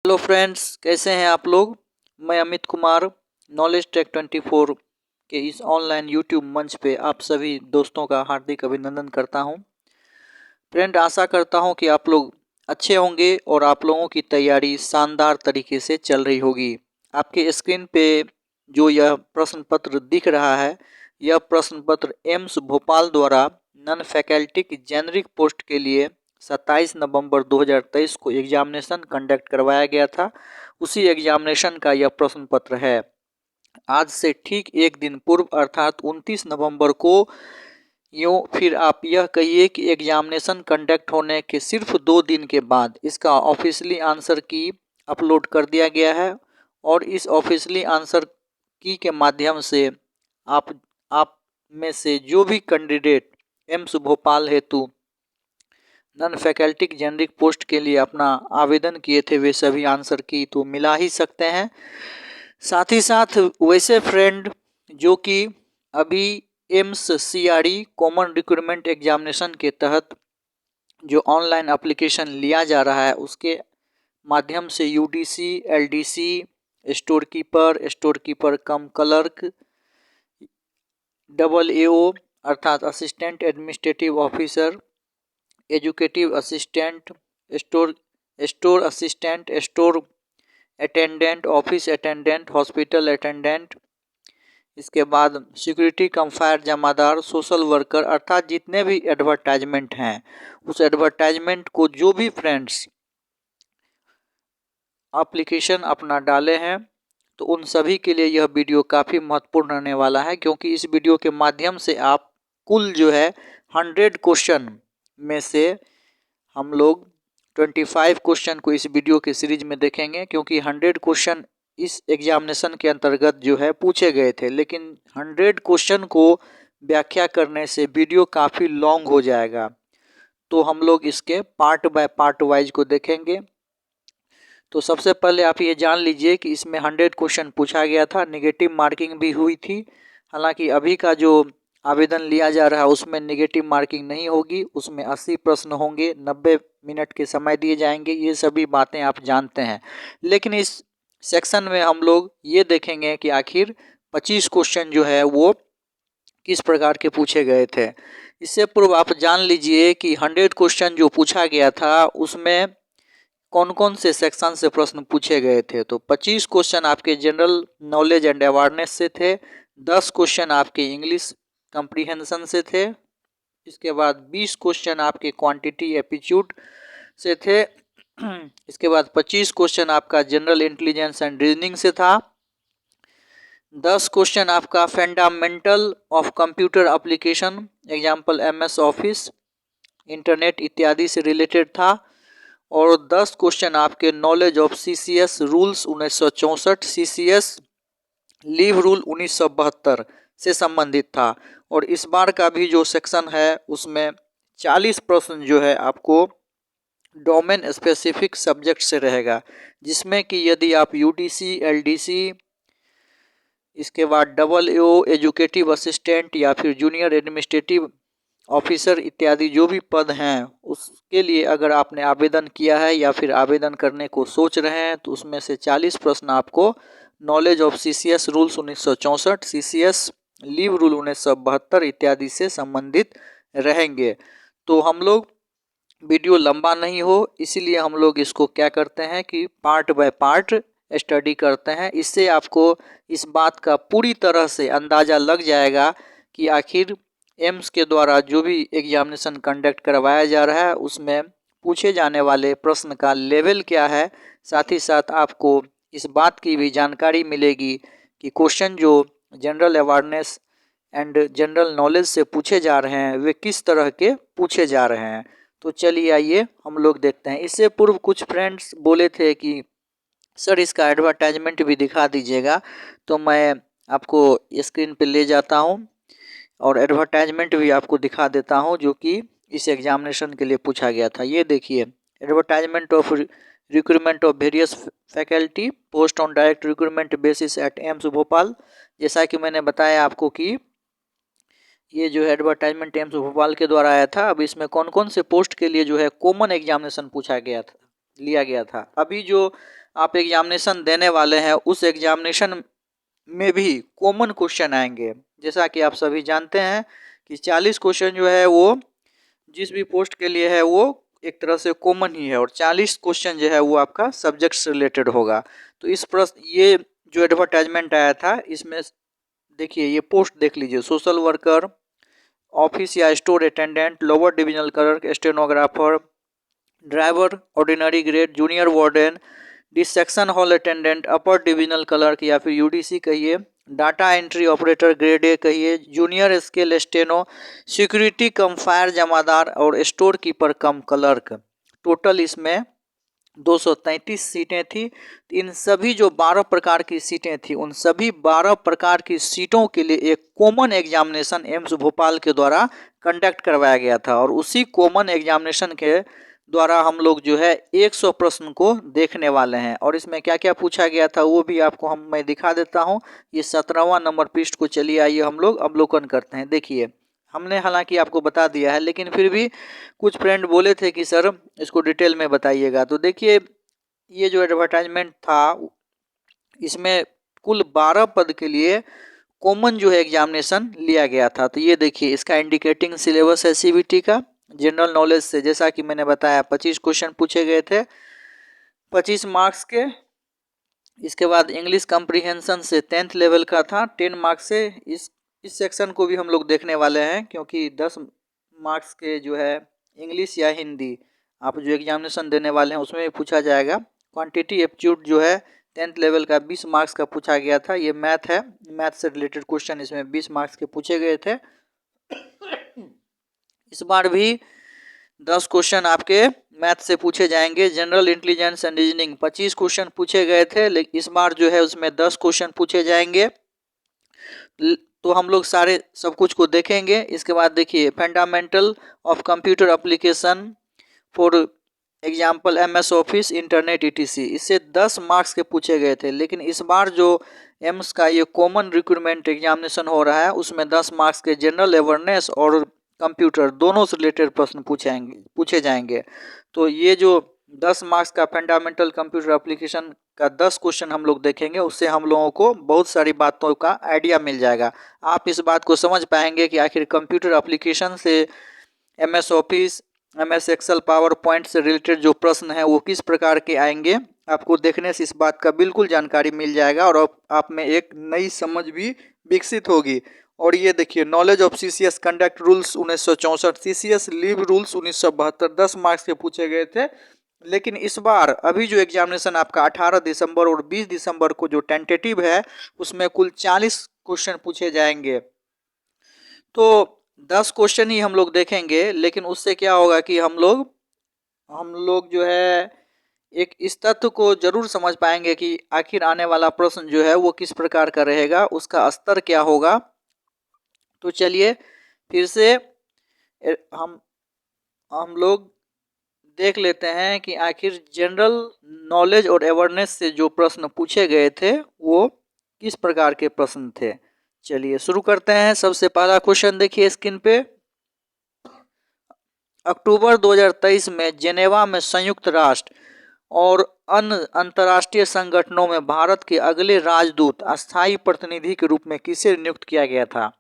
Hello friends, कैसे हैं आप लोग। मैं अमित कुमार नॉलेज टेक 24 के इस ऑनलाइन यूट्यूब मंच पे आप सभी दोस्तों का हार्दिक अभिनंदन करता हूं। फ्रेंड, आशा करता हूं कि आप लोग अच्छे होंगे और आप लोगों की तैयारी शानदार तरीके से चल रही होगी। आपके स्क्रीन पे जो यह प्रश्न पत्र दिख रहा है, यह प्रश्न पत्र एम्स भोपाल द्वारा नॉन फैकल्टी जेनरिक पोस्ट के लिए 27 नवंबर 2023 को एग्जामिनेशन कंडक्ट करवाया गया था। उसी एग्जामिनेशन का यह प्रश्न पत्र है। आज से ठीक एक दिन पूर्व अर्थात 29 नवंबर को यूँ फिर आप यह कहिए कि एग्जामिनेशन कंडक्ट होने के सिर्फ 2 दिन के बाद इसका ऑफिशियली आंसर की अपलोड कर दिया गया है। और इस ऑफिशियली आंसर की के माध्यम से आप में से जो भी कैंडिडेट एम्स भोपाल हेतु नॉन फैकल्टी जेनरिक पोस्ट के लिए अपना आवेदन किए थे, वे सभी आंसर की तो मिला ही सकते हैं। साथ ही साथ वैसे फ्रेंड जो कि अभी AIIMS CRE common recruitment examination के तहत जो ऑनलाइन एप्लीकेशन लिया जा रहा है, उसके माध्यम से UDC, LDC, store keeper cum clerk, AAO अर्थात assistant administrative officer, educative assistant, store assistant, store attendant, office attendant, hospital attendant, इसके बाद सिक्योरिटी कम फायर जमादार, सोशल वर्कर, अर्थात जितने भी एडवर्टाइजमेंट हैं, उस एडवर्टाइजमेंट को जो भी फ्रेंड्स एप्लीकेशन अपना डाले हैं, तो उन सभी के लिए यह वीडियो काफ़ी महत्वपूर्ण रहने वाला है। क्योंकि इस वीडियो के माध्यम से आप कुल जो है 100 क्वेश्चन में से हम लोग 25 क्वेश्चन को इस वीडियो के सीरीज में देखेंगे। क्योंकि 100 क्वेश्चन इस एग्जामिनेशन के अंतर्गत जो है पूछे गए थे, लेकिन 100 क्वेश्चन को व्याख्या करने से वीडियो काफ़ी लॉन्ग हो जाएगा, तो हम लोग इसके पार्ट बाय पार्ट वाइज को देखेंगे। तो सबसे पहले आप ये जान लीजिए कि इसमें 100 क्वेश्चन पूछा गया था, नेगेटिव मार्किंग भी हुई थी। हालांकि अभी का जो आवेदन लिया जा रहा है उसमें नेगेटिव मार्किंग नहीं होगी, उसमें 80 प्रश्न होंगे, 90 मिनट के समय दिए जाएंगे, ये सभी बातें आप जानते हैं। लेकिन इस सेक्शन में हम लोग ये देखेंगे कि आखिर 25 क्वेश्चन जो है वो किस प्रकार के पूछे गए थे। इससे पूर्व आप जान लीजिए कि 100 क्वेश्चन जो पूछा गया था उसमें कौन कौन से सेक्शन से प्रश्न पूछे गए थे। तो 25 क्वेश्चन आपके जनरल नॉलेज एंड अवेयरनेस से थे, 10 क्वेश्चन आपके इंग्लिश कम्प्रीहेंशन से थे, इसके बाद 20 क्वेश्चन आपके क्वांटिटी एप्टीट्यूड से थे, इसके बाद 25 क्वेश्चन आपका जनरल इंटेलिजेंस एंड रीजनिंग से था, 10 क्वेश्चन आपका fundamental of computer application example MS office, internet इत्यादि से रिलेटेड था, और 10 क्वेश्चन आपके knowledge of CCS rules 1964, CCS leave rule 1972 से संबंधित था। और इस बार का भी जो सेक्शन है उसमें 40 प्रश्न जो है आपको डोमेन स्पेसिफिक सब्जेक्ट से रहेगा, जिसमें कि यदि आप UDC, LDC, इसके बाद AAO एजुकेटिव असिस्टेंट या फिर जूनियर एडमिनिस्ट्रेटिव ऑफिसर इत्यादि जो भी पद हैं, उसके लिए अगर आपने आवेदन किया है या फिर आवेदन करने को सोच रहे हैं, तो उसमें से 40 प्रश्न आपको knowledge of CCS rules 1964, CCS leave rule 1972 इत्यादि से संबंधित रहेंगे। तो हम लोग वीडियो लंबा नहीं हो, इसीलिए हम लोग इसको क्या करते हैं कि पार्ट बाय पार्ट स्टडी करते हैं। इससे आपको इस बात का पूरी तरह से अंदाज़ा लग जाएगा कि आखिर एम्स के द्वारा जो भी एग्जामिनेशन कंडक्ट करवाया जा रहा है उसमें पूछे जाने वाले प्रश्न का लेवल क्या है। साथ ही साथ आपको इस बात की भी जानकारी मिलेगी कि क्वेश्चन जो general awareness and general knowledge से पूछे जा रहे हैं वे किस तरह के पूछे जा रहे हैं। तो चलिए आइए हम लोग देखते हैं। इससे पूर्व कुछ फ्रेंड्स बोले थे कि सर इसका एडवर्टाइजमेंट भी दिखा दीजिएगा, तो मैं आपको स्क्रीन पे ले जाता हूं और एडवर्टाइजमेंट भी आपको दिखा देता हूं जो कि इस एग्जामिनेशन के लिए पूछा गया था। ये देखिए, advertisement of recruitment of various faculty post on direct recruitment basis at AIIMS Bhopal. जैसा कि मैंने बताया आपको कि ये जो है एडवर्टाइजमेंट एम्स भोपाल के द्वारा आया था। अब इसमें कौन कौन से पोस्ट के लिए जो है कॉमन एग्जामिनेशन पूछा गया था, लिया गया था। अभी जो आप एग्जामिनेशन देने वाले हैं उस एग्जामिनेशन में भी कॉमन क्वेश्चन आएंगे। जैसा कि आप सभी जानते हैं कि 40 क्वेश्चन जो है वो जिस भी पोस्ट के लिए है वो एक तरह से कॉमन ही है, और 40 क्वेश्चन जो है वो आपका सब्जेक्ट से रिलेटेड होगा। तो इस प्रश्न ये जो एडवर्टाइजमेंट आया था इसमें देखिए, ये पोस्ट देख लीजिए, सोशल वर्कर, ऑफिस या store attendant, lower divisional clerk, stenographer, driver ordinary grade, junior warden, dissection hall attendant, upper divisional clerk या फिर यूडीसी कहिए, data entry operator grade A कहिए, junior scale steno, security cum fire जमादार और store keeper cum clerk. Total इसमें 233 सीटें थी। इन सभी जो 12 प्रकार की सीटें थी उन सभी 12 प्रकार की सीटों के लिए एक कॉमन एग्जामिनेशन एम्स भोपाल के द्वारा कंडक्ट करवाया गया था, और उसी कॉमन एग्जामिनेशन के द्वारा हम लोग जो है 100 प्रश्न को देखने वाले हैं। और इसमें क्या क्या पूछा गया था वो भी आपको मैं दिखा देता हूं। ये 17वां नंबर पृष्ठ को चलिए आइए हम लोग अवलोकन करते हैं। देखिए, हमने हालांकि आपको बता दिया है लेकिन फिर भी कुछ फ्रेंड बोले थे कि सर इसको डिटेल में बताइएगा। तो देखिए, ये जो एडवर्टाइजमेंट था इसमें कुल 12 पद के लिए कॉमन जो है एग्जामिनेशन लिया गया था। तो ये देखिए, इसका इंडिकेटिंग सिलेबस है सीबीटी का। जनरल नॉलेज से जैसा कि मैंने बताया 25 क्वेश्चन पूछे गए थे 25 मार्क्स के। इसके बाद इंग्लिश कम्प्रीहेंशन से 10th लेवल का था 10 मार्क्स से। इस सेक्शन को भी हम लोग देखने वाले हैं क्योंकि 10 मार्क्स के जो है इंग्लिश या हिंदी आप जो एग्जामिनेशन देने वाले हैं उसमें भी पूछा जाएगा। क्वांटिटी एप्टीट्यूड जो है 10th लेवल का 20 मार्क्स का पूछा गया था। ये मैथ है, मैथ से रिलेटेड क्वेश्चन इसमें 20 मार्क्स के पूछे गए थे। इस बार भी 10 क्वेश्चन आपके मैथ से पूछे जाएंगे। General intelligence and reasoning 25 question पूछे गए थे, लेकिन इस बार जो है उसमें 10 क्वेश्चन पूछे जाएंगे। तो हम लोग सारे सब कुछ को देखेंगे। इसके बाद देखिए, fundamental of computer application for example MS office, internet ETC, इससे 10 मार्क्स के पूछे गए थे। लेकिन इस बार जो एम्स का ये कॉमन रिक्रूटमेंट एग्जामिनेशन हो रहा है उसमें 10 मार्क्स के जनरल अवेयरनेस और कंप्यूटर दोनों से रिलेटेड प्रश्न पूछे जाएंगे। तो ये जो 10 मार्क्स का फंडामेंटल कंप्यूटर एप्लीकेशन का 10 क्वेश्चन हम लोग देखेंगे, उससे हम लोगों को बहुत सारी बातों का आइडिया मिल जाएगा। आप इस बात को समझ पाएंगे कि आखिर कंप्यूटर एप्लीकेशन से MS office, MS Excel, PowerPoint से रिलेटेड जो प्रश्न है वो किस प्रकार के आएंगे। आपको देखने से इस बात का बिल्कुल जानकारी मिल जाएगा और आप में एक नई समझ भी विकसित होगी। और ये देखिए, knowledge of CCS conduct rules 1964, CCS leave rules 1972, 10 marks के पूछे गए थे। लेकिन इस बार अभी जो एग्जामिनेशन आपका 18 दिसंबर और 20 दिसंबर को जो टेंटेटिव है उसमें कुल 40 क्वेश्चन पूछे जाएंगे। तो 10 क्वेश्चन ही हम लोग देखेंगे, लेकिन उससे क्या होगा कि हम लोग जो है एक इस तथ्य को जरूर समझ पाएंगे कि आखिर आने वाला प्रश्न जो है वो किस प्रकार का रहेगा, उसका स्तर क्या होगा। तो चलिए फिर से हम लोग देख लेते हैं कि आखिर जनरल नॉलेज और अवेयरनेस से जो प्रश्न पूछे गए थे वो किस प्रकार के प्रश्न थे। चलिए शुरू करते हैं। सबसे पहला क्वेश्चन देखिए स्क्रीन पे। अक्टूबर 2023 में जेनेवा में संयुक्त राष्ट्र और अन्य अंतर्राष्ट्रीय संगठनों में भारत के अगले राजदूत अस्थायी प्रतिनिधि के रूप में किसे नियुक्त किया गया था।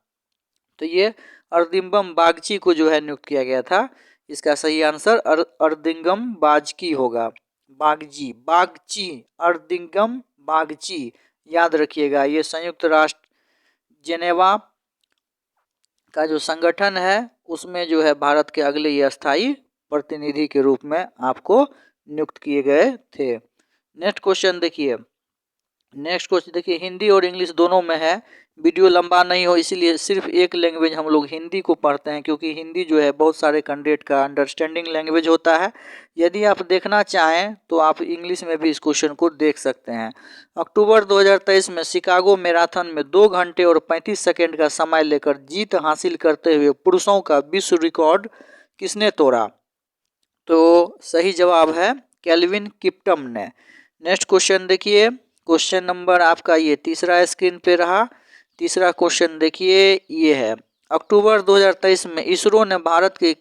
तो ये अर्दिंगम बागची को जो है नियुक्त किया गया था। इसका सही आंसर अर्दिंगम बागची होगा। बागची अर्दिंगम बागची, याद रखिएगा। ये संयुक्त राष्ट्र जेनेवा का जो संगठन है उसमें जो है भारत के अगले ये अस्थायी प्रतिनिधि के रूप में आपको नियुक्त किए गए थे। नेक्स्ट क्वेश्चन देखिए, हिंदी और इंग्लिश दोनों में है। वीडियो लंबा नहीं हो इसीलिए सिर्फ एक लैंग्वेज हम लोग हिंदी को पढ़ते हैं, क्योंकि हिंदी जो है बहुत सारे कैंडिडेट का अंडरस्टैंडिंग लैंग्वेज होता है। यदि आप देखना चाहें तो आप इंग्लिश में भी इस क्वेश्चन को देख सकते हैं। अक्टूबर 2023 में शिकागो मैराथन में 2 घंटे और 35 सेकेंड का समय लेकर जीत हासिल करते हुए पुरुषों का विश्व रिकॉर्ड किसने तोड़ा। तो सही जवाब है केल्विन किप्टम ने। नेक्स्ट क्वेश्चन देखिए, क्वेश्चन नंबर आपका ये तीसरा स्क्रीन पे रहा। तीसरा क्वेश्चन देखिए ये है, अक्टूबर 2023 में इसरो ने भारत की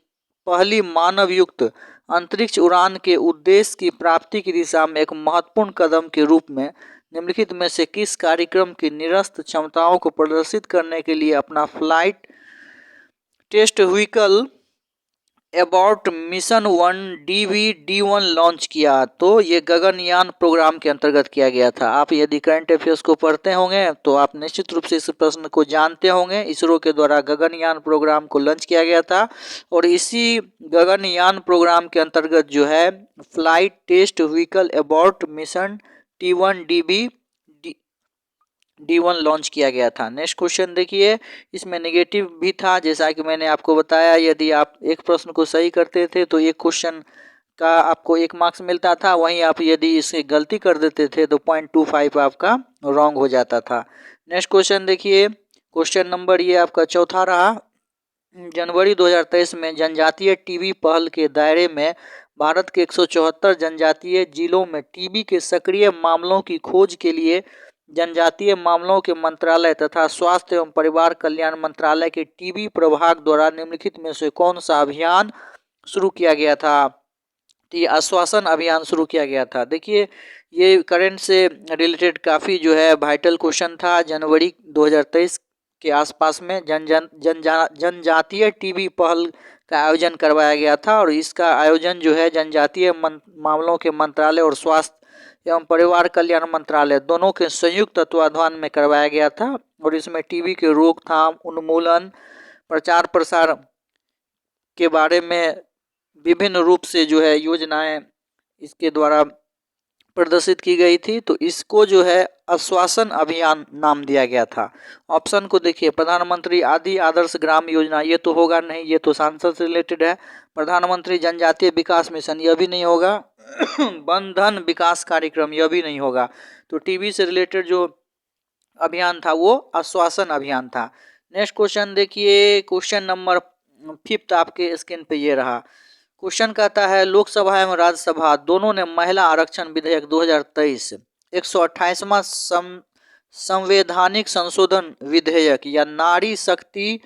पहली मानव युक्त अंतरिक्ष उड़ान के उद्देश्य की प्राप्ति की दिशा में एक महत्वपूर्ण कदम के रूप में निम्नलिखित में से किस कार्यक्रम की निरस्त क्षमताओं को प्रदर्शित करने के लिए अपना flight test vehicle abort mission 1 DV-D1 launch किया? तो ये गगनयान प्रोग्राम के अंतर्गत किया गया था। आप यदि करंट अफेयर्स को पढ़ते होंगे तो आप निश्चित रूप से इस प्रश्न को जानते होंगे। इसरो के द्वारा गगनयान प्रोग्राम को लॉन्च किया गया था और इसी गगनयान प्रोग्राम के अंतर्गत जो है flight test vehicle abort mission T1 D1 launch किया गया था। नेक्स्ट क्वेश्चन देखिए, इसमें नेगेटिव भी था जैसा कि मैंने आपको बताया। यदि आप एक प्रश्न को सही करते थे तो एक क्वेश्चन का आपको 1 मार्क्स मिलता था, वहीं आप यदि इसे गलती कर देते थे तो 0.25 आपका रॉन्ग हो जाता था। नेक्स्ट क्वेश्चन देखिए, क्वेश्चन नंबर ये आपका चौथा रहा। जनवरी 2023 में जनजातीय टीबी पहल के दायरे में भारत के 174 जनजातीय जिलों में टीबी के सक्रिय मामलों की खोज के लिए जनजातीय मामलों के मंत्रालय तथा स्वास्थ्य एवं परिवार कल्याण मंत्रालय के टीबी प्रभाग द्वारा निम्नलिखित में से कौन सा अभियान शुरू किया गया था? तो ये आश्वासन अभियान शुरू किया गया था। देखिए ये करंट से रिलेटेड काफ़ी जो है वाइटल क्वेश्चन था। जनवरी 2023 के आसपास में जनजातीय टीबी पहल का आयोजन करवाया गया था और इसका आयोजन जो है जनजातीय मामलों के मंत्रालय और स्वास्थ्य एवं परिवार कल्याण मंत्रालय दोनों के संयुक्त तत्वाधान में करवाया गया था और इसमें टीबी के रोकथाम, उन्मूलन, प्रचार प्रसार के बारे में विभिन्न रूप से जो है योजनाएं इसके द्वारा प्रदर्शित की गई थी। तो इसको जो है आश्वासन अभियान नाम दिया गया था। ऑप्शन को देखिए, प्रधानमंत्री आदि आदर्श ग्राम योजना, ये तो होगा नहीं, ये तो सांसद से रिलेटेड है। प्रधानमंत्री जनजातीय विकास मिशन, यह भी नहीं होगा। बंधन विकास कार्यक्रम, यह भी नहीं होगा। तो टीबी से रिलेटेड जो अभियान था वो आश्वासन अभियान था। नेक्स्ट क्वेश्चन देखिए, क्वेश्चन नंबर 5 आपके स्क्रीन पे ये रहा। क्वेश्चन कहता है, लोकसभा एवं राज्यसभा दोनों ने महिला आरक्षण विधेयक 2023 128वां संवैधानिक संशोधन विधेयक या नारी शक्ति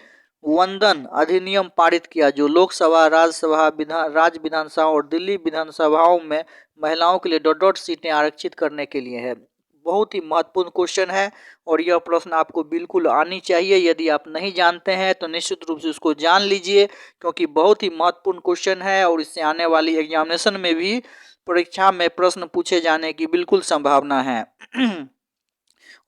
वंदन अधिनियम पारित किया, जो लोकसभा, राज्यसभा, राज्य विधानसभा और दिल्ली विधानसभाओं में महिलाओं के लिए डॉट सीटें आरक्षित करने के लिए है। बहुत ही महत्वपूर्ण क्वेश्चन है और यह प्रश्न आपको बिल्कुल आनी चाहिए। यदि आप नहीं जानते हैं तो निश्चित रूप से उसको जान लीजिए, क्योंकि बहुत ही महत्वपूर्ण क्वेश्चन है और इससे आने वाली एग्जामिनेशन में भी परीक्षा में प्रश्न पूछे जाने की बिल्कुल संभावना है।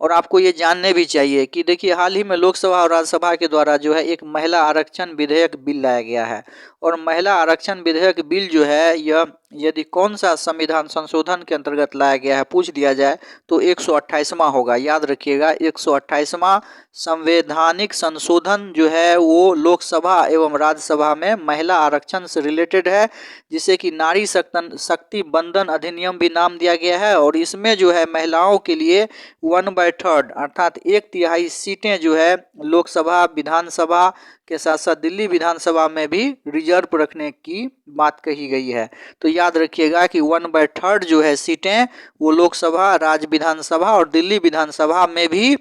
और आपको ये जानने भी चाहिए कि देखिए हाल ही में लोकसभा और राज्यसभा के द्वारा जो है एक महिला आरक्षण विधेयक बिल लाया गया है और महिला आरक्षण विधेयक बिल जो है यह यदि कौन सा संविधान संशोधन के अंतर्गत लाया गया है पूछ दिया जाए तो 128वां होगा। याद रखिएगा, 128वां संवैधानिक संशोधन जो है वो लोकसभा एवं राज्यसभा में महिला आरक्षण से रिलेटेड है, जिसे कि नारी शक्ति बंधन अधिनियम भी नाम दिया गया है। और इसमें जो है महिलाओं के लिए 1/3 अर्थात 1/3 सीटें जो है लोकसभा, विधानसभा के साथ साथ दिल्ली विधानसभा में भी रिजर्व रखने की बात कही गई है। तो याद रखिएगा कि 1/3 जो है सीटें वो लोकसभा, राज्य विधानसभा और दिल्ली विधानसभा में भी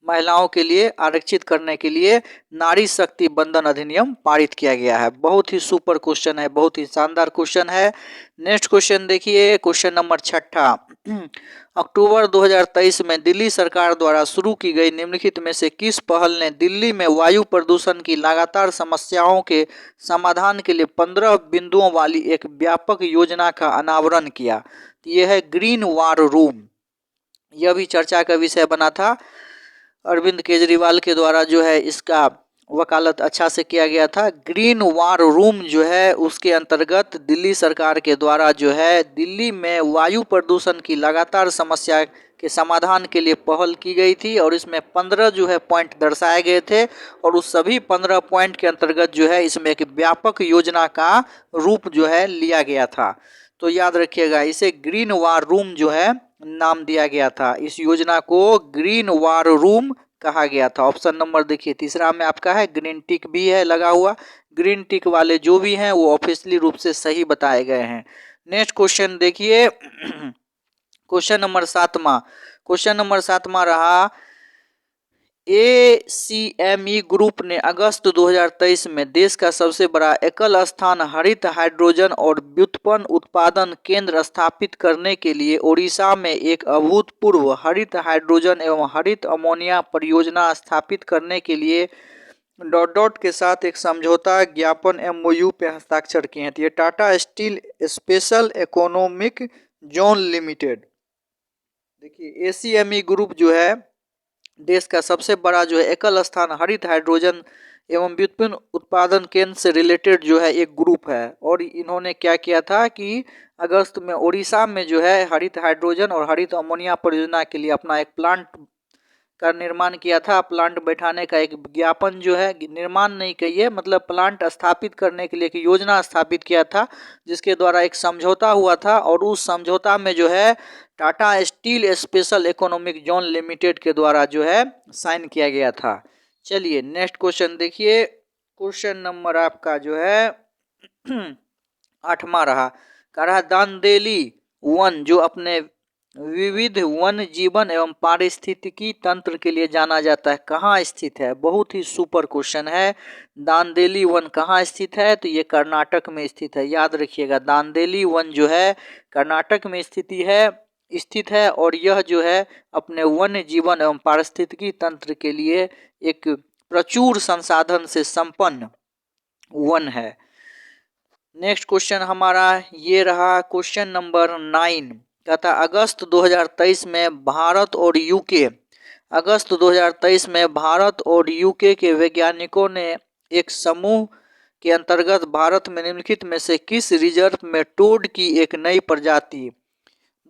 महिलाओं के लिए आरक्षित करने के लिए नारी शक्ति बंधन अधिनियम पारित किया गया है। बहुत ही सुपर क्वेश्चन है, बहुत ही शानदार क्वेश्चन है। नेक्स्ट क्वेश्चन देखिए, क्वेश्चन नंबर 6। अक्टूबर 2023 में दिल्ली सरकार द्वारा शुरू की गई निम्नलिखित में से किस पहल ने दिल्ली में वायु प्रदूषण की लगातार समस्याओं के समाधान के लिए 15 बिंदुओं वाली एक व्यापक योजना का अनावरण किया? यह है ग्रीन वार रूम। यह भी चर्चा का विषय बना था। अरविंद केजरीवाल के द्वारा जो है इसका वकालत अच्छा से किया गया था। ग्रीन वार रूम जो है उसके अंतर्गत दिल्ली सरकार के द्वारा जो है दिल्ली में वायु प्रदूषण की लगातार समस्या के समाधान के लिए पहल की गई थी और इसमें 15 जो है पॉइंट दर्शाए गए थे और उस सभी 15 पॉइंट के अंतर्गत जो है इसमें एक व्यापक योजना का रूप जो है लिया गया था। तो याद रखिएगा, इसे ग्रीन वार रूम जो है नाम दिया गया था। इस योजना को ग्रीन वार रूम कहा गया था। ऑप्शन नंबर देखिए तीसरा में आपका है, ग्रीन टिक भी है लगा हुआ। ग्रीन टिक वाले जो भी हैं वो ऑफिशियली रूप से सही बताए गए हैं। नेक्स्ट क्वेश्चन देखिए, क्वेश्चन नंबर 7। क्वेश्चन नंबर 7 रहा, ACME ग्रुप ने अगस्त 2023 में देश का सबसे बड़ा एकल स्थान हरित हाइड्रोजन और व्युत्पन्न उत्पादन केंद्र स्थापित करने के लिए ओडिशा में एक अभूतपूर्व हरित हाइड्रोजन एवं हरित अमोनिया परियोजना स्थापित करने के लिए के साथ एक समझौता ज्ञापन MOU पे हस्ताक्षर किए हैं। तो ये Tata steel special economic zone limited, देखिए ACME ग्रुप जो है देश का सबसे बड़ा जो है एकल स्थान हरित हाइड्रोजन एवं व्युत्पन्न उत्पादन केंद्र से रिलेटेड जो है एक ग्रुप है। और इन्होंने क्या किया था कि अगस्त में ओडिशा में जो है हरित हाइड्रोजन और हरित अमोनिया परियोजना के लिए अपना एक प्लांट का निर्माण किया था। प्लांट बैठाने का एक विज्ञापन जो है, निर्माण नहीं कहिए, मतलब प्लांट स्थापित करने के लिए एक योजना स्थापित किया था, जिसके द्वारा एक समझौता हुआ था। और उस समझौता में जो है Tata steel special economic zone limited के द्वारा जो है साइन किया गया था। चलिए नेक्स्ट क्वेश्चन देखिए। क्वेश्चन नंबर आपका जो है 8वां रहा दांदेली वन जो अपने विविध वन जीवन एवं पारिस्थितिकी तंत्र के लिए जाना जाता है, कहाँ स्थित है? बहुत ही सुपर क्वेश्चन है। दांदेली वन कहाँ स्थित है? तो ये कर्नाटक में स्थित है, याद रखिएगा। दांदेली वन जो है कर्नाटक में स्थित है और यह जो है अपने वन्य जीवन एवं पारिस्थितिकी तंत्र के लिए एक प्रचुर संसाधन से संपन्न वन है। नेक्स्ट क्वेश्चन हमारा ये रहा, क्वेश्चन नंबर 9, कहता अगस्त 2023 में भारत और यूके के वैज्ञानिकों ने एक समूह के अंतर्गत भारत में निम्नलिखित में से किस रिजर्व में टोड की एक नई प्रजाति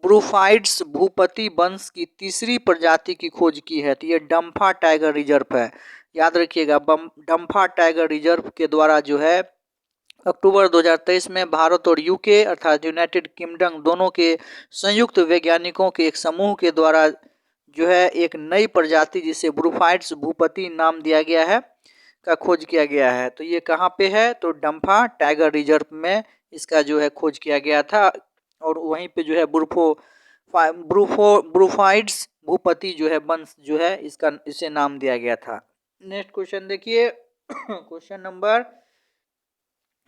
ब्रूफाइड्स भूपति वंश की तीसरी प्रजाति की खोज की है? तो ये डम्फा टाइगर रिजर्व है, याद रखिएगा। डम्फा टाइगर रिजर्व के द्वारा जो है अक्टूबर 2023 में भारत और यूके अर्थात यूनाइटेड किंगडम दोनों के संयुक्त वैज्ञानिकों के एक समूह के द्वारा जो है एक नई प्रजाति जिसे ब्रूफाइड्स भूपति नाम दिया गया है का खोज किया गया है। तो ये कहाँ पे है? तो डम्फा टाइगर रिजर्व में इसका जो है खोज किया गया था और वहीं पे जो है ब्रूफाइड्स भूपति जो है वंश जो है इसे नाम दिया गया था। नेक्स्ट क्वेश्चन देखिए। क्वेश्चन नंबर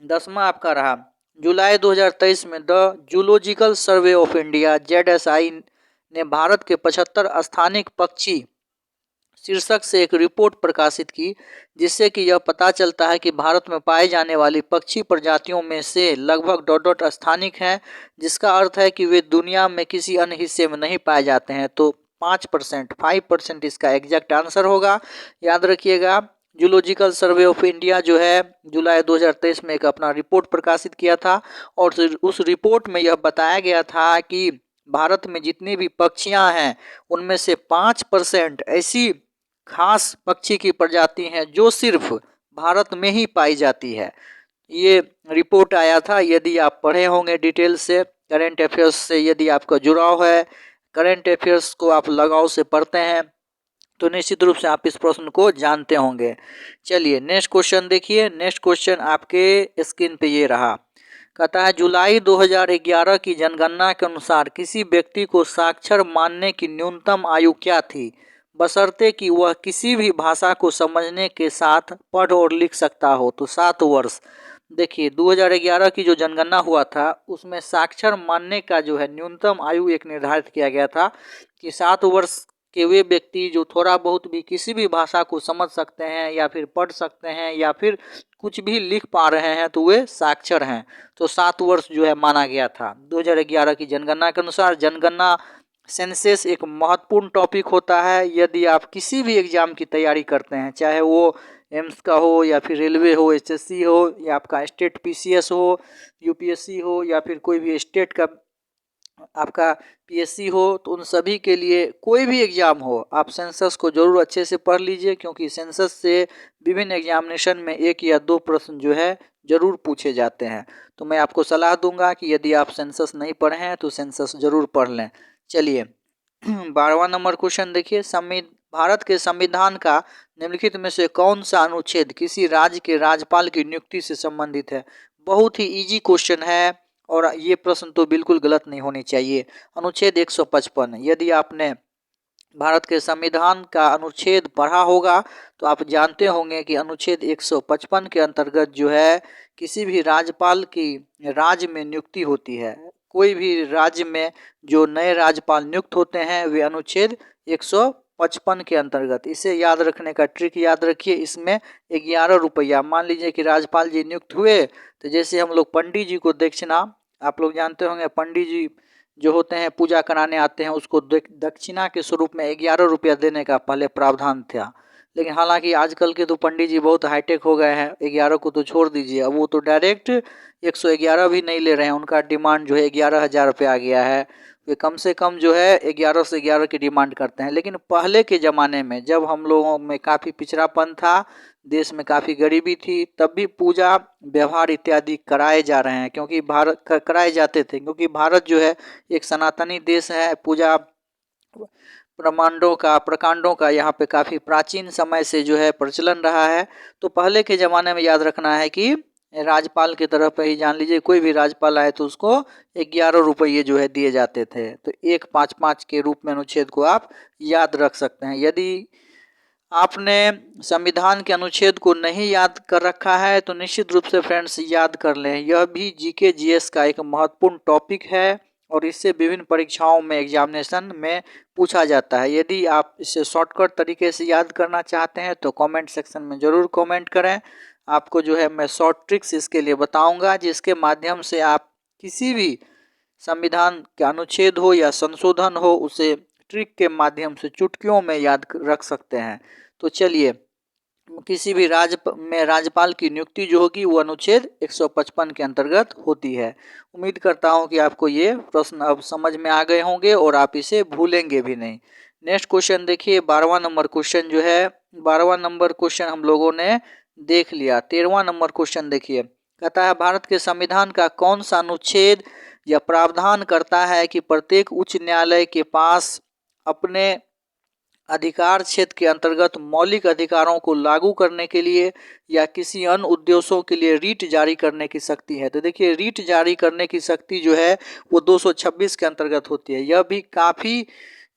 10वां आपका रहा, जुलाई 2023 में the zoological survey of India ZSI ने भारत के 75 स्थानिक पक्षी शीर्षक से एक रिपोर्ट प्रकाशित की, जिससे कि यह पता चलता है कि भारत में पाए जाने वाली पक्षी प्रजातियों में से लगभग स्थानिक हैं, जिसका अर्थ है कि वे दुनिया में किसी अन्य हिस्से में नहीं पाए जाते हैं। तो 5% इसका एग्जैक्ट आंसर होगा, याद रखिएगा। जूलॉजिकल सर्वे ऑफ इंडिया जो है जुलाई 2023 में एक अपना रिपोर्ट प्रकाशित किया था और उस रिपोर्ट में यह बताया गया था कि भारत में जितनी भी पक्षियां हैं उनमें से 5% ऐसी खास पक्षी की प्रजाति हैं जो सिर्फ भारत में ही पाई जाती है। ये रिपोर्ट आया था। यदि आप पढ़े होंगे डिटेल से, करेंट अफेयर्स से यदि आपका जुड़ाव है, करेंट अफेयर्स को आप लगाव से पढ़ते हैं, तो निश्चित रूप से आप इस प्रश्न को जानते होंगे। चलिए नेक्स्ट क्वेश्चन देखिए। नेक्स्ट क्वेश्चन आपके स्क्रीन पे ये रहा, कहता है जुलाई 2011 की जनगणना के अनुसार किसी व्यक्ति को साक्षर मानने की न्यूनतम आयु क्या थी, बशर्ते कि वह किसी भी भाषा को समझने के साथ पढ़ और लिख सकता हो? तो 7 वर्ष। देखिए 2011 की जो जनगणना हुआ था उसमें साक्षर मानने का जो है न्यूनतम आयु एक निर्धारित किया गया था कि 7 वर्ष के वे व्यक्ति जो थोड़ा बहुत भी किसी भी भाषा को समझ सकते हैं या फिर पढ़ सकते हैं या फिर कुछ भी लिख पा रहे हैं तो वे साक्षर हैं। तो 7 वर्ष जो है माना गया था 2011 की जनगणना के अनुसार। जनगणना सेंसस एक महत्वपूर्ण टॉपिक होता है यदि आप किसी भी एग्जाम की तैयारी करते हैं, चाहे वो एम्स का हो या फिर रेलवे हो, HSC हो या आपका स्टेट PCS हो, UPSC हो या फिर कोई भी स्टेट का आपका PSC हो, तो उन सभी के लिए कोई भी एग्ज़ाम हो आप सेंसस को जरूर अच्छे से पढ़ लीजिए, क्योंकि सेंसस से विभिन्न एग्जामिनेशन में 1 या 2 प्रश्न जो है जरूर पूछे जाते हैं। तो मैं आपको सलाह दूंगा कि यदि आप सेंसस नहीं पढ़े हैं तो सेंसस जरूर पढ़ लें। चलिए 12वां नंबर क्वेश्चन देखिए, भारत के संविधान का निम्नलिखित में से कौन सा अनुच्छेद किसी राज्य के राज्यपाल की नियुक्ति से संबंधित है? बहुत ही इजी क्वेश्चन है और ये प्रश्न तो बिल्कुल गलत नहीं होनी चाहिए। अनुच्छेद 155, यदि आपने भारत के संविधान का अनुच्छेद पढ़ा होगा तो आप जानते होंगे कि अनुच्छेद 155 के अंतर्गत जो है किसी भी राज्यपाल की राज्य में नियुक्ति होती है। कोई भी राज्य में जो नए राज्यपाल नियुक्त होते हैं वे अनुच्छेद 155 के अंतर्गत, इसे याद रखने का ट्रिक याद रखिए। इसमें 11 रुपया, मान लीजिए कि राज्यपाल जी नियुक्त हुए तो जैसे हम लोग पंडित जी को दक्षिणा, आप लोग जानते होंगे पंडित जी जो होते हैं पूजा कराने आते हैं, उसको दक्षिणा के स्वरूप में 11 रुपया देने का पहले प्रावधान था। लेकिन हालांकि आजकल के तो पंडित जी बहुत हाईटेक हो गए हैं, 11 को तो छोड़ दीजिए, अब वो तो डायरेक्ट 111 भी नहीं ले रहे हैं। उनका डिमांड जो है 11,000 रुपये आ गया है। वे कम से कम जो है 11 से 11 की डिमांड करते हैं। लेकिन पहले के ज़माने में जब हम लोगों में काफ़ी पिछड़ापन था, देश में काफ़ी गरीबी थी, तब भी पूजा व्यवहार इत्यादि कराए जा रहे हैं, क्योंकि भारत कराए जाते थे, क्योंकि भारत जो है एक सनातनी देश है। पूजा प्रकांडों का यहाँ पे काफ़ी प्राचीन समय से जो है प्रचलन रहा है। तो पहले के ज़माने में याद रखना है कि राज्यपाल की तरफ ही, जान लीजिए कोई भी राज्यपाल आए तो उसको 11 रुपये जो है दिए जाते थे। तो 155 के रूप में अनुच्छेद को आप याद रख सकते हैं। यदि आपने संविधान के अनुच्छेद को नहीं याद कर रखा है तो निश्चित रूप से फ्रेंड्स याद कर लें। यह भी जीके जीएस का एक महत्वपूर्ण टॉपिक है और इससे विभिन्न परीक्षाओं में एग्जामिनेशन में पूछा जाता है। यदि आप इसे शॉर्टकट तरीके से याद करना चाहते हैं तो कमेंट सेक्शन में ज़रूर कमेंट करें। आपको जो है मैं शॉर्ट ट्रिक्स इसके लिए बताऊंगा, जिसके माध्यम से आप किसी भी संविधान का अनुच्छेद हो या संशोधन हो उसे ट्रिक के माध्यम से चुटकियों में याद रख सकते हैं। तो चलिए, किसी भी राज्य में राज्यपाल की नियुक्ति जो होगी वो अनुच्छेद 155 के अंतर्गत होती है। उम्मीद करता हूं कि आपको ये प्रश्न अब समझ में आ गए होंगे और आप इसे भूलेंगे भी नहीं। नेक्स्ट क्वेश्चन देखिए, 12वां नंबर क्वेश्चन जो है, 12वां नंबर क्वेश्चन हम लोगों ने देख लिया। 13वां नंबर क्वेश्चन देखिए, कहता है भारत के संविधान का कौन सा अनुच्छेद यह प्रावधान करता है कि प्रत्येक उच्च न्यायालय के पास अपने अधिकार क्षेत्र के अंतर्गत मौलिक अधिकारों को लागू करने के लिए या किसी अन्य उद्देश्यों के लिए रीट जारी करने की शक्ति है। तो देखिए, रीट जारी करने की शक्ति जो है वो 226 के अंतर्गत होती है। यह भी काफ़ी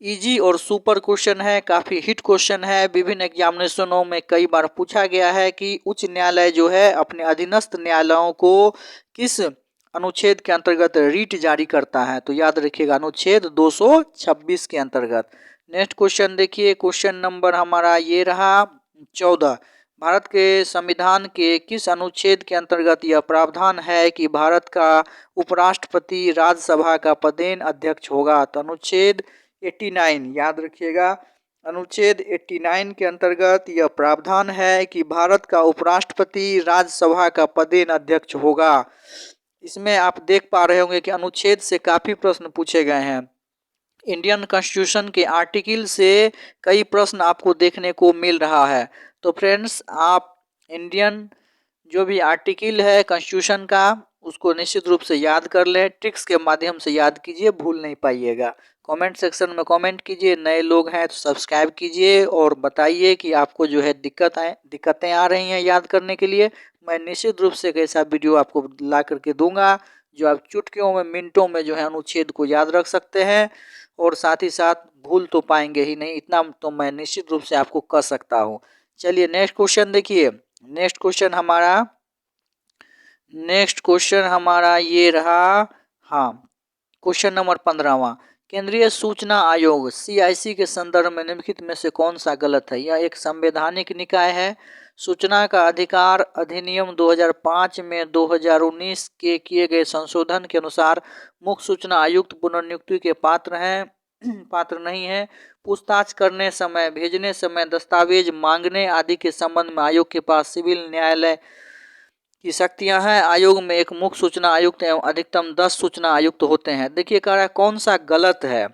इजी और सुपर क्वेश्चन है, काफ़ी हिट क्वेश्चन है। विभिन्न एग्जामिनेशनों में कई बार पूछा गया है कि उच्च न्यायालय जो है अपने अधीनस्थ न्यायालयों को किस अनुच्छेद के अंतर्गत रीट जारी करता है। तो याद रखिएगा, अनुच्छेद 226 के अंतर्गत। नेक्स्ट क्वेश्चन देखिए, क्वेश्चन नंबर हमारा ये रहा 14। भारत के संविधान के किस अनुच्छेद के अंतर्गत यह प्रावधान है कि भारत का उपराष्ट्रपति राज्यसभा का पदेन अध्यक्ष होगा। तो अनुच्छेद 89 याद रखिएगा, अनुच्छेद 89 के अंतर्गत यह प्रावधान है कि भारत का उपराष्ट्रपति राज्यसभा का पदेन अध्यक्ष होगा। इसमें आप देख पा रहे होंगे कि अनुच्छेद से काफ़ी प्रश्न पूछे गए हैं। इंडियन कॉन्स्टिट्यूशन के आर्टिकल से कई प्रश्न आपको देखने को मिल रहा है। तो फ्रेंड्स, आप इंडियन जो भी आर्टिकल है कॉन्स्टिट्यूशन का उसको निश्चित रूप से याद कर लें। ट्रिक्स के माध्यम से याद कीजिए, भूल नहीं पाइएगा। कमेंट सेक्शन में कमेंट कीजिए, नए लोग हैं तो सब्सक्राइब कीजिए और बताइए कि आपको जो है दिक्कतें आ रही हैं याद करने के लिए। मैं निश्चित रूप से एक ऐसा वीडियो आपको ला करके दूंगा जो आप चुटकियों में, मिनटों में जो है अनुच्छेद को याद रख सकते हैं और साथ ही साथ भूल तो पाएंगे ही नहीं, इतना तो मैं निश्चित रूप से आपको कर सकता हूँ। चलिए नेक्स्ट क्वेश्चन देखिए, नेक्स्ट क्वेश्चन हमारा ये रहा, हाँ, क्वेश्चन नंबर 15वां। केंद्रीय सूचना आयोग CIC के संदर्भ में निम्नलिखित में से कौन सा गलत है। यह एक संवैधानिक निकाय है। सूचना का अधिकार अधिनियम 2005 में 2019 के किए गए संशोधन के अनुसार मुख्य सूचना आयुक्त पुनर्नियुक्ति के पात्र नहीं है। पूछताछ करने समय, भेजने समय, दस्तावेज मांगने आदि के संबंध में आयोग के पास सिविल न्यायालय की शक्तियां हैं। आयोग में एक मुख्य सूचना आयुक्त एवं अधिकतम 10 सूचना आयुक्त होते हैं। देखिए कह रहा है कौन सा गलत है।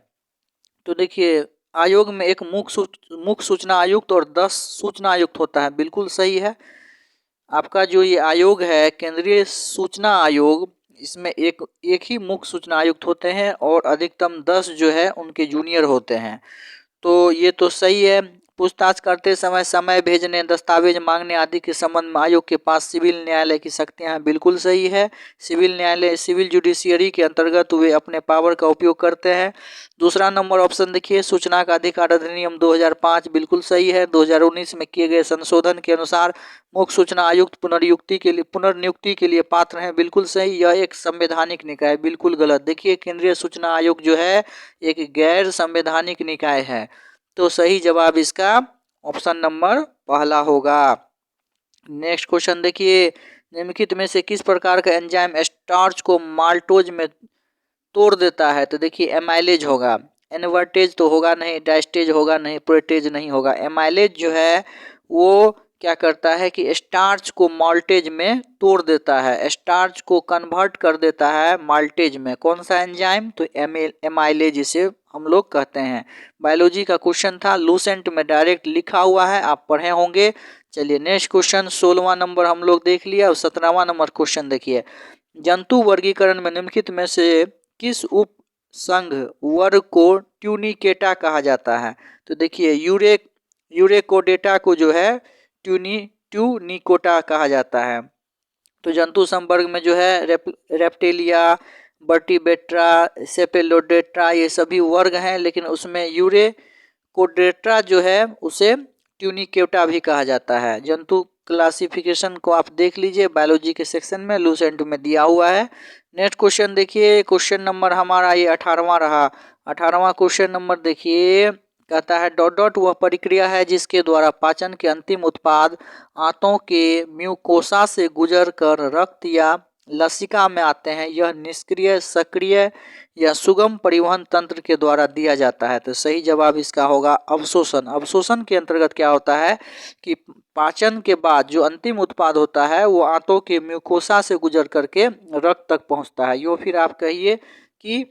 तो देखिए, आयोग में एक मुख्य सूचना आयुक्त और 10 सूचना आयुक्त होता है, बिल्कुल सही है। आपका जो ये आयोग है केंद्रीय सूचना आयोग, इसमें एक ही मुख्य सूचना आयुक्त होते हैं और अधिकतम 10 जो है उनके जूनियर होते हैं। तो ये तो सही है। पूछताछ करते समय भेजने, दस्तावेज मांगने आदि के संबंध में आयोग के पास सिविल न्यायालय की शक्तियां हैं। बिल्कुल सही है। सिविल न्यायालय सिविल जुडिशियरी के अंतर्गत वे अपने पावर का उपयोग करते हैं। दूसरा नंबर ऑप्शन देखिए, सूचना का अधिकार अधिनियम 2005 बिल्कुल सही है। 2019 में किए गए संशोधन के अनुसार मुख्य सूचना आयुक्त पुनर्नियुक्ति के लिए पात्र हैं। बिल्कुल सही। यह एक संवैधानिक निकाय है। बिल्कुल गलत। देखिए, केंद्रीय सूचना आयोग जो है एक गैर संवैधानिक निकाय है। तो सही जवाब इसका ऑप्शन नंबर पहला होगा। नेक्स्ट क्वेश्चन देखिए, निम्नलिखित में से किस प्रकार का एंजाइम स्टार्च को माल्टोज में तोड़ देता है? तो देखिए, एमाइलेज होगा। इन्वर्टेज तो होगा नहीं, डायस्टेज होगा नहीं, प्रोटेज नहीं होगा। एमाइलेज जो है वो क्या करता है कि स्टार्च को माल्टेज में तोड़ देता है, स्टार्च को कन्वर्ट कर देता है माल्टेज में। कौन सा एंजाइम? तो एमाइलेज इसे हम लोग कहते हैं। बायोलॉजी का क्वेश्चन था, लूसेंट में डायरेक्ट लिखा हुआ है, आप पढ़े होंगे। चलिए नेक्स्ट क्वेश्चन, 16वां नंबर हम लोग देख लिया। और 17वां नंबर क्वेश्चन देखिए, जंतु वर्गीकरण में निम्नलिखित में से किस उप संघ वर्ग को ट्यूनिकेटा कहा जाता है? तो देखिए, यूरेकोडेटा को जो है ट्यूनिकोटा कहा जाता है। तो जंतु संवर्ग में जो है रेप्टिलिया, वर्टिब्रेटा, सेपेलोडेट्रा ये सभी वर्ग हैं, लेकिन उसमें यूरेकोडेट्रा जो है उसे ट्यूनिकेटा भी कहा जाता है। जंतु क्लासिफिकेशन को आप देख लीजिए बायोलॉजी के सेक्शन में, लूसेंट में दिया हुआ है। नेक्स्ट क्वेश्चन देखिए, क्वेश्चन नंबर हमारा ये 18वां रहा। 18वां क्वेश्चन नंबर देखिए, कहता है डॉट डॉट वह प्रक्रिया है जिसके द्वारा पाचन के अंतिम उत्पाद आंतों के म्यूकोसा से गुजरकर रक्त या लसिका में आते हैं। यह निष्क्रिय, सक्रिय या सुगम परिवहन तंत्र के द्वारा दिया जाता है। तो सही जवाब इसका होगा अवशोषण। अवशोषण के अंतर्गत क्या होता है कि पाचन के बाद जो अंतिम उत्पाद होता है वो आंतों के म्यूकोसा से गुजर करके रक्त तक पहुंचता है। यो फिर आप कहिए कि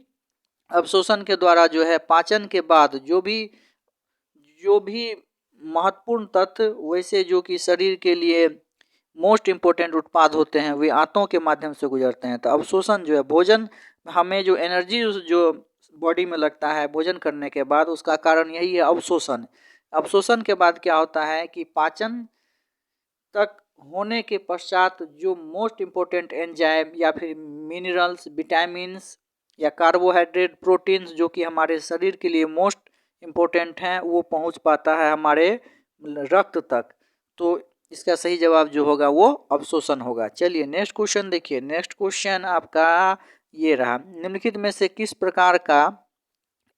अवशोषण के द्वारा जो है पाचन के बाद जो भी महत्वपूर्ण तत्व, वैसे जो कि शरीर के लिए मोस्ट इम्पोर्टेंट उत्पाद होते हैं, वे आंतों के माध्यम से गुजरते हैं। तो अवशोषण जो है, भोजन हमें जो एनर्जी जो बॉडी में लगता है भोजन करने के बाद, उसका कारण यही है अवशोषण। अवशोषण के बाद क्या होता है कि पाचन तक होने के पश्चात जो मोस्ट इम्पोर्टेंट एंजाइम या फिर मिनरल्स, विटामिन्स या कार्बोहाइड्रेट, प्रोटीन्स जो कि हमारे शरीर के लिए मोस्ट इम्पोर्टेंट हैं, वो पहुंच पाता है हमारे रक्त तक। तो इसका सही जवाब जो होगा वो अवशोषण होगा। चलिए नेक्स्ट क्वेश्चन देखिए। नेक्स्ट क्वेश्चन आपका ये रहा, निम्नलिखित में से किस प्रकार का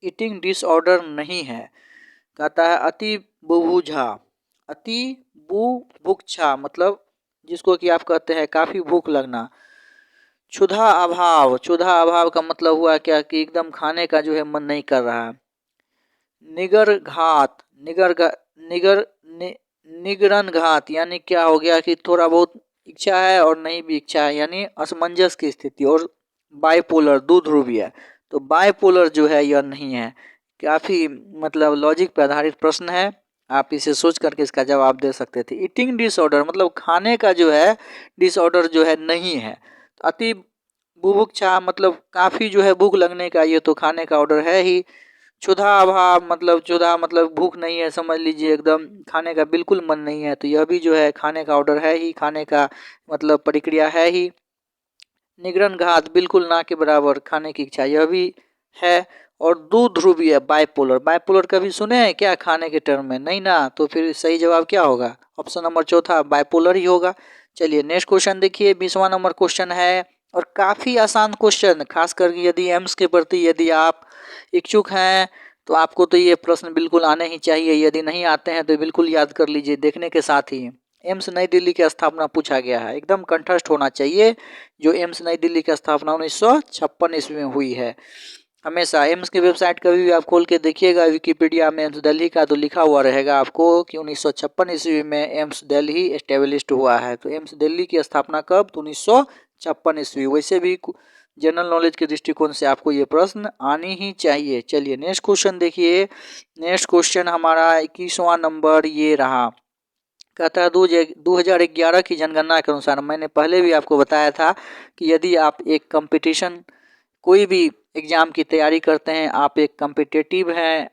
ईटिंग डिसऑर्डर नहीं है? कहता है अति बुभुक्षा। अति बुभुक्षा मतलब जिसको कि आप कहते हैं काफी भूख लगना। क्षुधा अभाव, क्षुधा अभाव का मतलब हुआ क्या कि एकदम खाने का जो है मन नहीं कर रहा। निगर घात, निगरन घात यानी क्या हो गया कि थोड़ा बहुत इच्छा है और नहीं भी इच्छा है, यानी असमंजस की स्थिति। और बाइपोलर, द्विध्रुवीय, तो बाइपोलर जो है यह नहीं है। काफ़ी मतलब लॉजिक पर आधारित प्रश्न है, आप इसे सोच करके इसका जवाब दे सकते थे। ईटिंग डिसऑर्डर मतलब खाने का जो है डिसऑर्डर जो है नहीं है। अति बुभुक्षा मतलब काफ़ी जो है भूख लगने का, ये तो खाने का ऑर्डर है ही। क्षुधा अभाव मतलब क्षुधा मतलब भूख नहीं है, समझ लीजिए एकदम खाने का बिल्कुल मन नहीं है, तो यह भी जो है खाने का ऑर्डर है ही, खाने का मतलब प्रक्रिया है ही। निगरन घात बिल्कुल ना के बराबर खाने की इच्छा, यह भी है। और द्विध्रुवीय बाइपोलर, बाइपोलर कभी सुने हैं क्या खाने के टर्म में? नहीं ना, तो फिर सही जवाब क्या होगा? ऑप्शन नंबर चौथा बाइपोलर ही होगा। चलिए नेक्स्ट क्वेश्चन देखिए, 20वां नंबर क्वेश्चन है और काफ़ी आसान क्वेश्चन, खास करके यदि एम्स के प्रति यदि आप इच्छुक हैं तो आपको तो ये प्रश्न बिल्कुल आने ही चाहिए। यदि नहीं आते हैं तो बिल्कुल याद कर लीजिए देखने के साथ ही। एम्स नई दिल्ली की स्थापना पूछा गया है, एकदम कंठस्थ होना चाहिए। जो एम्स नई दिल्ली की स्थापना 1956 ईस्वी में हुई है। हमेशा एम्स की वेबसाइट कभी भी आप खोल के देखिएगा, विकिपीडिया में एम्स दिल्ली का तो लिखा हुआ रहेगा आपको कि 1956 ईस्वी में एम्स दिल्ली एस्टेब्लिश्ड हुआ है। तो एम्स दिल्ली की स्थापना कब? तो 1956 ईस्वी। वैसे भी जनरल नॉलेज के दृष्टिकोण से आपको ये प्रश्न आनी ही चाहिए। चलिए नेक्स्ट क्वेश्चन देखिए। नेक्स्ट क्वेश्चन हमारा 21वां नंबर ये रहा, कहता है 2011 की जनगणना के अनुसार, मैंने पहले भी आपको बताया था कि यदि आप एक कंपटीशन कोई भी एग्ज़ाम की तैयारी करते हैं, आप एक कम्पिटिटिव हैं,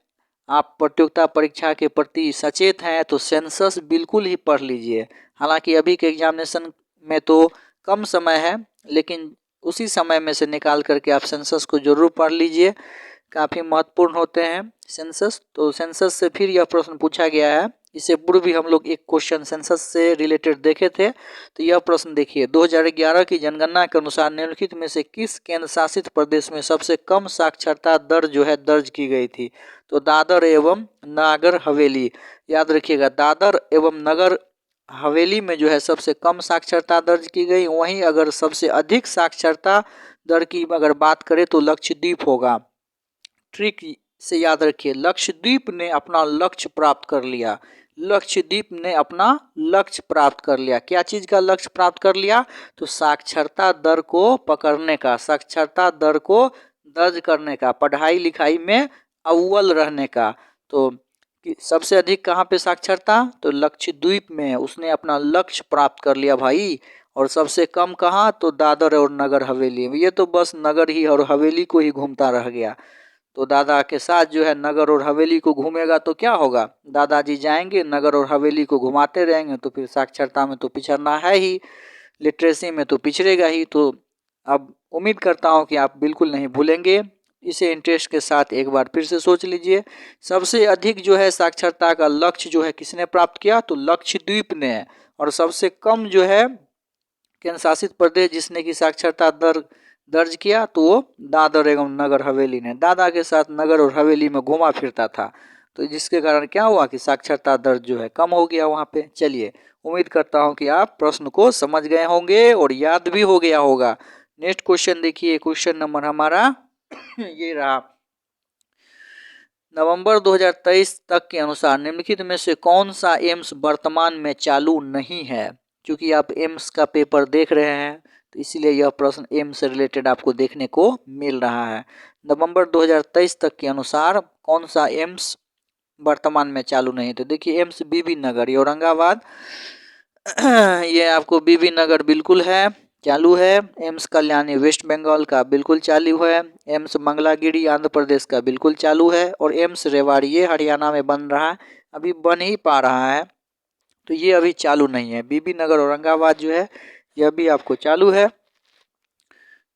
आप प्रतियोगिता परीक्षा के प्रति सचेत हैं तो सेंसस बिल्कुल ही पढ़ लीजिए। हालांकि अभी के एग्जामिनेशन में तो कम समय है, लेकिन उसी समय में से निकाल करके आप सेंसस को जरूर पढ़ लीजिए, काफ़ी महत्वपूर्ण होते हैं सेंसस। तो सेंसस से फिर यह प्रश्न पूछा गया है। इससे पूर्व भी हम लोग एक क्वेश्चन सेंसस से रिलेटेड देखे थे। तो यह प्रश्न देखिए, 2011 की जनगणना के अनुसार निम्नलिखित में से किस केंद्र शासित प्रदेश में सबसे कम साक्षरता दर जो है दर्ज की गई थी? तो दादर एवं नागर हवेली। याद रखिएगा, दादर एवं नगर हवेली में जो है सबसे कम साक्षरता दर्ज की गई। वहीं अगर सबसे अधिक साक्षरता दर की अगर बात करें तो लक्षद्वीप होगा। ट्रिक से याद रखिए, लक्षद्वीप ने अपना लक्ष्य प्राप्त कर लिया। लक्षद्वीप ने अपना लक्ष्य प्राप्त कर लिया। क्या चीज़ का लक्ष्य प्राप्त कर लिया? तो साक्षरता दर को पकड़ने का, साक्षरता दर को दर्ज करने का, पढ़ाई लिखाई में अव्वल रहने का। तो सबसे अधिक कहाँ पे साक्षरता? तो लक्षद्वीप में उसने अपना लक्ष्य प्राप्त कर लिया भाई। और सबसे कम कहाँ? तो दादर और नगर हवेली में। ये तो बस नगर ही और हवेली को ही घूमता रह गया। तो दादा के साथ जो है नगर और हवेली को घूमेगा तो क्या होगा? दादाजी जाएंगे नगर और हवेली को घुमाते रहेंगे, तो फिर साक्षरता में तो पिछड़ना है ही, लिटरेसी में तो पिछड़ेगा ही। तो अब उम्मीद करता हूँ कि आप बिल्कुल नहीं भूलेंगे। इसे इंटरेस्ट के साथ एक बार फिर से सोच लीजिए। सबसे अधिक जो है साक्षरता का लक्ष्य जो है किसने प्राप्त किया? तो लक्षद्वीप ने। और सबसे कम जो है केंद्र शासित प्रदेश जिसने की साक्षरता दर दर्ज किया तो वो दादर एवं नगर हवेली ने। दादा के साथ नगर और हवेली में घुमा फिरता था, तो जिसके कारण क्या हुआ कि साक्षरता दर जो है कम हो गया वहाँ पे। चलिए, उम्मीद करता हूँ कि आप प्रश्न को समझ गए होंगे और याद भी हो गया होगा। नेक्स्ट क्वेश्चन देखिए, क्वेश्चन नंबर हमारा ये रहा। नवंबर 2023 तक के अनुसार निम्नलिखित में से कौन सा एम्स वर्तमान में चालू नहीं है? क्योंकि आप एम्स का पेपर देख रहे हैं तो इसीलिए यह प्रश्न एम्स से रिलेटेड आपको देखने को मिल रहा है। नवंबर 2023 तक के अनुसार कौन सा एम्स वर्तमान में चालू नहीं? तो देखिए, एम्स बीबी नगर, ये औरंगाबाद ये आपको बीबी नगर बिल्कुल है, चालू है। एम्स कल्याणी वेस्ट बंगाल का बिल्कुल चालू है। एम्स मंगलागिरी आंध्र प्रदेश का बिल्कुल चालू है। और एम्स रेवाड़ी ये हरियाणा में बन रहा है, अभी बन ही पा रहा है, तो ये अभी चालू नहीं है। बीबी नगर औरंगाबाद जो है यह भी आपको चालू है।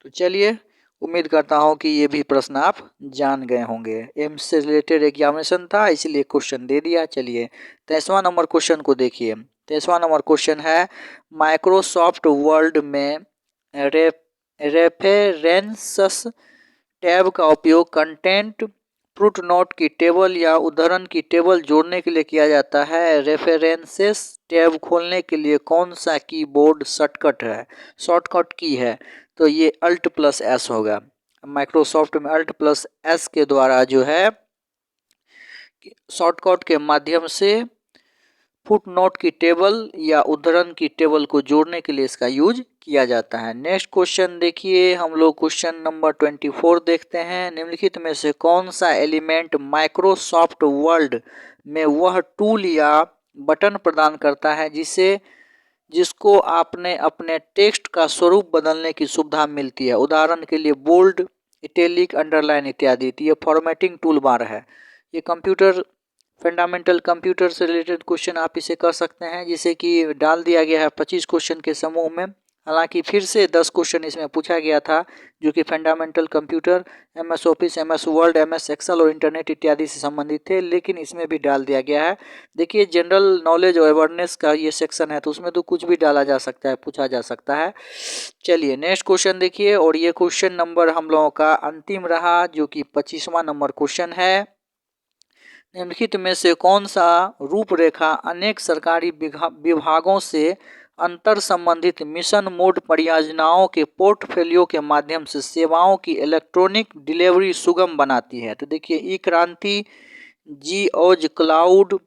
तो चलिए, उम्मीद करता हूँ कि ये भी प्रश्न आप जान गए होंगे। एम्स से रिलेटेड एग्जामिनेशन था इसलिए क्वेश्चन दे दिया। चलिए, 23वां नंबर क्वेश्चन को देखिए। 23वां नंबर क्वेश्चन है, माइक्रोसॉफ्ट वर्ड में रेफरेंसेस टैब का उपयोग कंटेंट फुटनोट की टेबल या उद्धरण की टेबल जोड़ने के लिए किया जाता है। रेफरेंसेस टैब खोलने के लिए कौन सा कीबोर्ड शॉर्टकट की है? तो ये Alt+S होगा। माइक्रोसॉफ्ट में Alt+S के द्वारा जो है शॉर्टकट के माध्यम से फुटनोट की टेबल या उद्धरण की टेबल को जोड़ने के लिए इसका यूज किया जाता है। नेक्स्ट क्वेश्चन देखिए, हम लोग क्वेश्चन नंबर 24 देखते हैं। निम्नलिखित में से कौन सा एलिमेंट माइक्रोसॉफ्ट वर्ड में वह टूल या बटन प्रदान करता है जिसको आपने अपने टेक्स्ट का स्वरूप बदलने की सुविधा मिलती है? उदाहरण के लिए बोल्ड, इटैलिक, अंडरलाइन इत्यादि। तो ये फॉर्मेटिंग टूल बार है। ये कंप्यूटर फंडामेंटल कंप्यूटर से रिलेटेड क्वेश्चन आप इसे कर सकते हैं, जिसे कि डाल दिया गया है 25 क्वेश्चन के समूह में। हालांकि फिर से 10 क्वेश्चन इसमें पूछा गया था जो कि fundamental computer, MS office, MS Word, MS Excel और इंटरनेट इत्यादि से संबंधित थे, लेकिन इसमें भी डाल दिया गया है। देखिए, जनरल नॉलेज और अवेयरनेस का ये सेक्शन है तो उसमें तो कुछ भी डाला जा सकता है, पूछा जा सकता है। चलिए, नेक्स्ट क्वेश्चन देखिए, और ये क्वेश्चन नंबर हम लोगों का अंतिम रहा जो कि 25वां नंबर क्वेश्चन है। निम्नलिखित में से कौन सा रूपरेखा अनेक सरकारी विभागों से अंतर संबंधित मिशन मोड परियोजनाओं के पोर्टफोलियो के माध्यम से सेवाओं की इलेक्ट्रॉनिक डिलीवरी सुगम बनाती है? तो देखिए, ई क्रांति, जी-ऑज क्लाउड,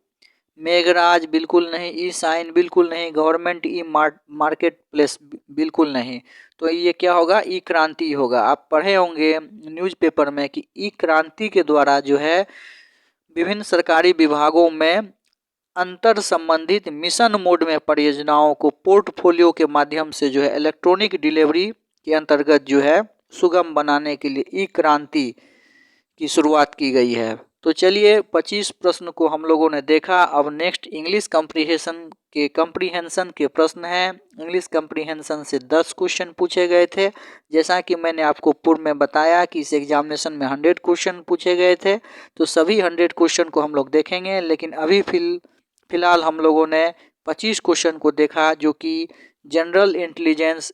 मेघराज बिल्कुल नहीं, ई साइन बिल्कुल नहीं, गवर्नमेंट ई मार्केट प्लेस बिल्कुल नहीं। तो ये क्या होगा? ई क्रांति होगा। आप पढ़े होंगे न्यूज़पेपर में कि ई क्रांति के द्वारा जो है विभिन्न सरकारी विभागों में अंतर संबंधित मिशन मोड में परियोजनाओं को पोर्टफोलियो के माध्यम से जो है इलेक्ट्रॉनिक डिलीवरी के अंतर्गत जो है सुगम बनाने के लिए ई क्रांति की शुरुआत की गई है। तो चलिए 25 प्रश्न को हम लोगों ने देखा। अब नेक्स्ट इंग्लिश कम्प्रीहेंशन के प्रश्न हैं। इंग्लिश कम्प्रीहेंशन से 10 क्वेश्चन पूछे गए थे। जैसा कि मैंने आपको पूर्व में बताया कि इस एग्जामिनेशन में 100 क्वेश्चन पूछे गए थे, तो सभी 100 क्वेश्चन को हम लोग देखेंगे। लेकिन अभी फिलहाल हम लोगों ने 25 क्वेश्चन को देखा जो कि जनरल इंटेलिजेंस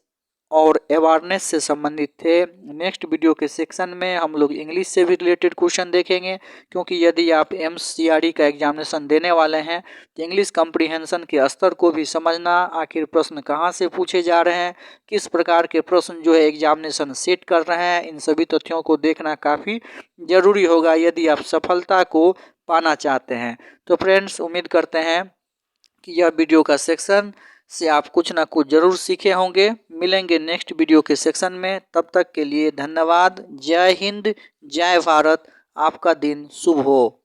और अवेयरनेस से संबंधित थे। नेक्स्ट वीडियो के सेक्शन में हम लोग इंग्लिश से भी रिलेटेड क्वेश्चन देखेंगे, क्योंकि यदि आप एमसीआरई का एग्जामिनेशन देने वाले हैं तो इंग्लिश कम्प्रीहेंशन के स्तर को भी समझना, आखिर प्रश्न कहां से पूछे जा रहे हैं, किस प्रकार के प्रश्न जो है एग्जामिनेशन सेट कर रहे हैं, इन सभी तथ्यों को देखना काफ़ी ज़रूरी होगा यदि आप सफलता को पाना चाहते हैं। तो फ्रेंड्स, उम्मीद करते हैं कि यह वीडियो का सेक्शन से आप कुछ ना कुछ जरूर सीखे होंगे। मिलेंगे नेक्स्ट वीडियो के सेक्शन में, तब तक के लिए धन्यवाद। जय हिंद, जय भारत। आपका दिन शुभ हो।